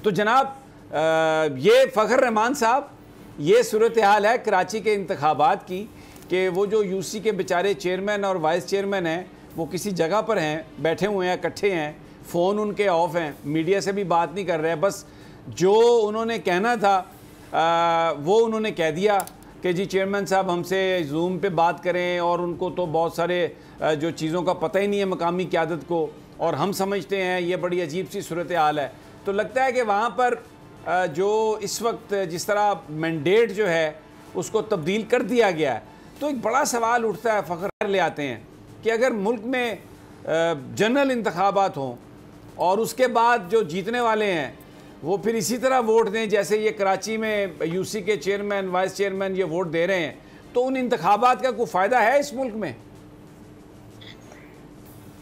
तो जनाब ये फ़खर रहमान साहब, ये सूरत हाल है कराची के इंतखाबात की कि वो जो यूसी के बेचारे चेयरमैन और वाइस चेयरमैन हैं वो किसी जगह पर हैं, बैठे हुए हैं, इकट्ठे हैं, फ़ोन उनके ऑफ हैं, मीडिया से भी बात नहीं कर रहे हैं, बस जो उन्होंने कहना था वो उन्होंने कह दिया कि जी चेयरमैन साहब हमसे जूम पे बात करें, और उनको तो बहुत सारे जो चीज़ों का पता ही नहीं है मकामी क़यादत को, और हम समझते हैं ये बड़ी अजीब सी सूरत हाल है। तो लगता है कि वहाँ पर जो इस वक्त जिस तरह मैंडेट जो है उसको तब्दील कर दिया गया है, तो एक बड़ा सवाल उठता है, फ़खर ले आते हैं कि अगर मुल्क में जनरल इंतखाबात हों और उसके बाद जो जीतने वाले हैं वो फिर इसी तरह वोट दें जैसे ये कराची में यूसी के चेयरमैन वाइस चेयरमैन ये वोट दे रहे हैं, तो उन इंतखाबात का कोई फ़ायदा है इस मुल्क में?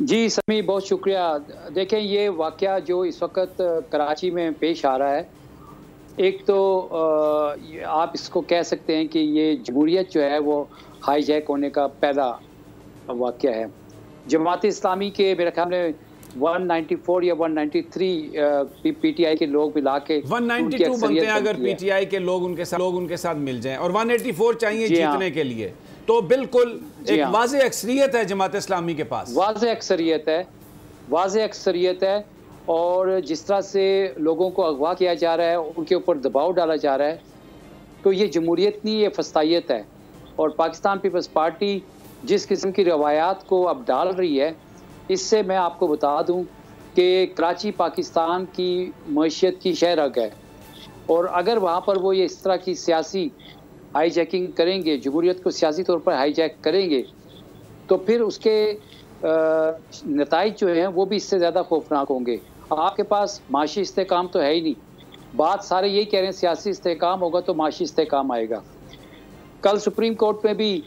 जी समी, बहुत शुक्रिया। देखें, ये वाक़या जो इस वक्त कराची में पेश आ रहा है, एक तो आप इसको कह सकते हैं कि ये जमहूरियत जो है वो हाईजैक होने का पहला वाक़या है। जमात इस्लामी के मेरे ख्याल में 194 या 193 पीटीआई के लोग मिला के 192 बनते हैं अगर पीटीआई के लोग उनके साथ मिल जाएं, और 184 चाहिए जीतने के लिए, तो बिल्कुल एक वाज़े अक्सरियत है जमात इस्लामी के पास, वाज़े अक्सरियत है। और जिस तरह से लोगों को अगवा किया जा रहा है, उनके ऊपर दबाव डाला जा रहा है, तो ये जमहूरियत नहीं, ये फस्तायत है। और पाकिस्तान पीपल्स पार्टी जिस किस्म की रवायात को अब डाल रही है, इससे मैं आपको बता दूं कि कराची पाकिस्तान की मईशत की शहरग है, और अगर वहाँ पर वो ये इस तरह की सियासी हाईजैकिंग करेंगे, जमहूरियत को सियासी तौर पर हाईजैक करेंगे, तो फिर उसके नताइज जो हैं वो भी इससे ज़्यादा खौफनाक होंगे। आपके पास माशी इस्तेकाम तो है ही नहीं, बात सारे यही कह रहे हैं सियासी इस्तेकाम होगा तो माशी इस्तेकाम आएगा। कल सुप्रीम कोर्ट में भी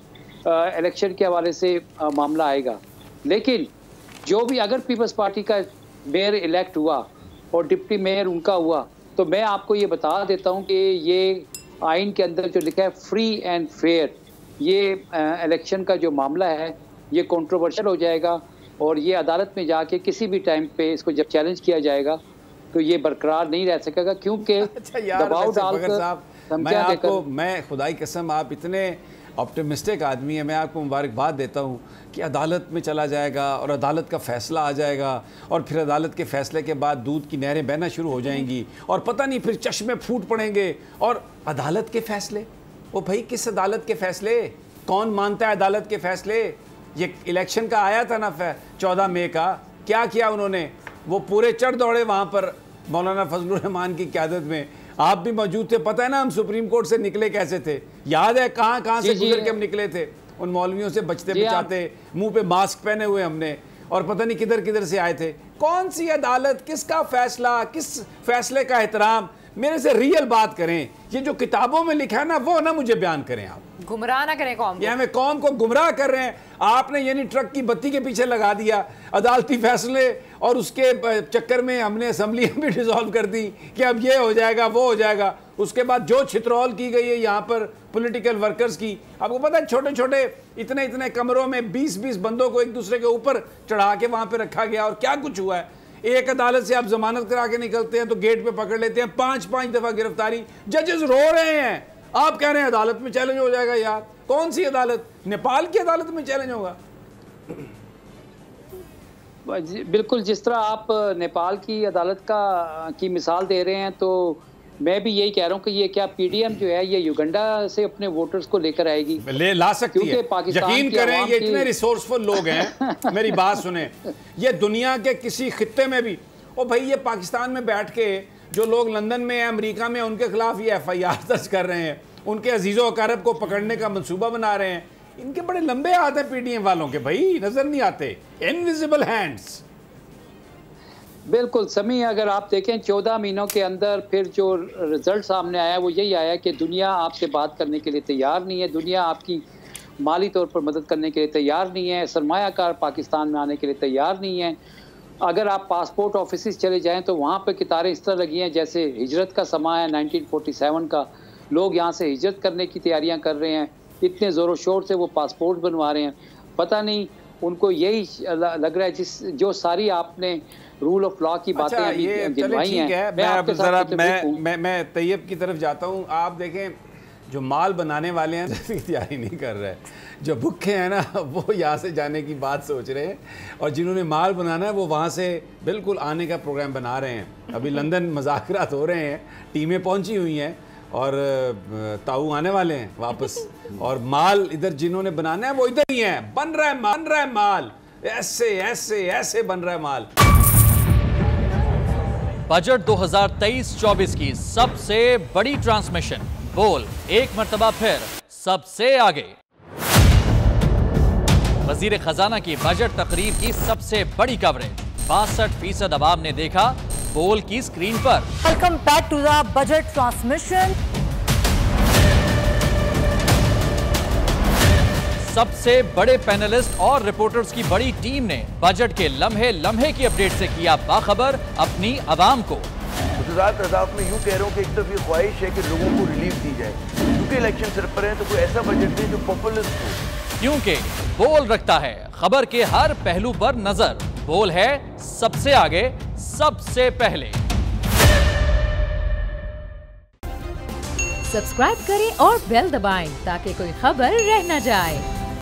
इलेक्शन के हवाले से मामला आएगा, लेकिन जो भी अगर पीपल्स पार्टी का मेयर इलेक्ट हुआ और डिप्टी मेयर उनका हुआ, तो मैं आपको ये बता देता हूँ कि ये आइन के अंदर जो लिखा है फ्री एंड फेयर, ये इलेक्शन का जो मामला है ये कंट्रोवर्शियल हो जाएगा, और ये अदालत में जाके किसी भी टाइम पे इसको जब चैलेंज किया जाएगा तो ये बरकरार नहीं रह सकेगा, क्योंकि दबाव डालकर मैं खुदाई कसम, आप इतने ऑप्टिमिस्टिक आदमी है, मैं आपको मुबारकबाद देता हूँ कि अदालत में चला जाएगा और अदालत का फ़ैसला आ जाएगा, और फिर अदालत के फ़ैसले के बाद दूध की नहरें बहना शुरू हो जाएंगी, और पता नहीं फिर चश्मे फूट पड़ेंगे। और अदालत के फ़ैसले, वो भाई किस अदालत के फ़ैसले, कौन मानता है अदालत के फ़ैसले? ये इलेक्शन का आया था ना 14 मई का, क्या किया उन्होंने? वो पूरे चढ़ दौड़े वहाँ पर मौलाना फजलुर रहमान की क़यादत में, आप भी मौजूद थे, पता है ना हम सुप्रीम कोर्ट से निकले कैसे थे, याद है कहाँ से गुजर के हम निकले थे, उन मौलवियों से बचते बचाते, मुंह पे मास्क पहने हुए हमने, और पता नहीं किधर किधर से आए थे। कौन सी अदालत, किसका फैसला, किस फैसले का एहतराम? मेरे से रियल बात करें, ये जो किताबों में लिखा है ना वो ना मुझे बयान करें, आप गुमराह ना करें कौम को। ये हमें कौम को गुमराह कर रहे हैं आपने, यानी ट्रक की बत्ती के पीछे लगा दिया अदालती फैसले, और उसके चक्कर में हमने असम्बली भी डिसॉल्व कर दी कि अब ये हो जाएगा वो हो जाएगा। उसके बाद जो छित्रौल की गई है यहाँ पर पॉलिटिकल वर्कर्स की, आपको पता है छोटे छोटे इतने इतने कमरों में 20-20 बंदों को एक दूसरे के ऊपर चढ़ा के वहाँ पर रखा गया, और क्या कुछ हुआ है। एक अदालत से आप जमानत करा के निकलते हैं तो गेट पे पकड़ लेते हैं, 5-5 दफा गिरफ्तारी, जजेस रो रहे हैं, आप कह रहे हैं अदालत में चैलेंज हो जाएगा। यार कौन सी अदालत? नेपाल की अदालत में चैलेंज होगा? बिल्कुल, जिस तरह आप नेपाल की अदालत की मिसाल दे रहे हैं, तो मैं भी यही कह रहा हूँ कि ये क्या पीडीएम जो है ये युगांडा से अपने वोटर्स को लेकर आएगी, ला सकती है, यकीन करें ये इतने रिसोर्सफुल लोग हैं। मेरी बात सुने, ये दुनिया के किसी खित्ते में भी, ओ भाई ये पाकिस्तान में बैठ के जो लोग लंदन में है, अमेरिका में, उनके खिलाफ ये FIR दर्ज कर रहे हैं, उनके अजीज़ो अकारब को पकड़ने का मंसूबा बना रहे हैं। इनके बड़े लंबे हाथ हैं पीडीएम वालों के, भाई नजर नहीं आते, इनविजिबल हैंड्स। बिल्कुल समी, अगर आप देखें 14 महीनों के अंदर फिर जो रिजल्ट सामने आया वो यही आया कि दुनिया आपसे बात करने के लिए तैयार नहीं है, दुनिया आपकी माली तौर पर मदद करने के लिए तैयार नहीं है, सरमायाकार पाकिस्तान में आने के लिए तैयार नहीं है। अगर आप पासपोर्ट ऑफिस चले जाएं तो वहाँ पर कितारें इस तरह लगी हैं जैसे हिजरत का समा है 1947 का, लोग यहाँ से हिजरत करने की तैयारियाँ कर रहे हैं, इतने ज़ोरों शोर से वो पासपोर्ट बनवा रहे हैं। पता नहीं उनको यही लग रहा है जो सारी आपने रूल ऑफ लॉ की बातें ये गिनवाई हैं। मैं तैयब की तरफ जाता हूँ। आप देखें, जो माल बनाने वाले हैं तैयारी नहीं कर रहे, जो भूखे हैं ना वो यहाँ से जाने की बात सोच रहे हैं, और जिन्होंने माल बनाना है वो वहाँ से बिल्कुल आने का प्रोग्राम बना रहे हैं। अभी लंदन मुज़ाकरात हो रहे हैं, टीमें पहुँची हुई हैं और ताऊ आने वाले हैं वापस, और माल इधर जिन्होंने बनाना है वो इधर ही है। बन रहा है माल, ऐसे ऐसे ऐसे बन रहा है माल। बजट 2023-24 की सबसे बड़ी ट्रांसमिशन, बोल एक मर्तबा फिर सबसे आगे। वजीर खजाना की बजट तकरीर की सबसे बड़ी कवरेज 62% अवाम ने देखा बोल की स्क्रीन पर। Welcome back to the budget transmission. सबसे बड़े पैनलिस्ट और रिपोर्टर्स की बड़ी टीम ने बजट के लम्हे लम्हे की अपडेट से किया बाखबर अपनी आवाम को। में यूं कह रहा हूं कि एक तरफ ये ख्वाहिश है कि लोगों को रिलीफ दी जाए, क्योंकि इलेक्शन सर पर है, तो कोई ऐसा बजट दे जो पॉपुलिस्ट हो। क्योंकि बोल रखता है खबर के हर पहलू पर नजर, बोल है सबसे आगे सबसे पहले। सब्सक्राइब करें और बेल दबाएं ताकि कोई खबर रह न जाए।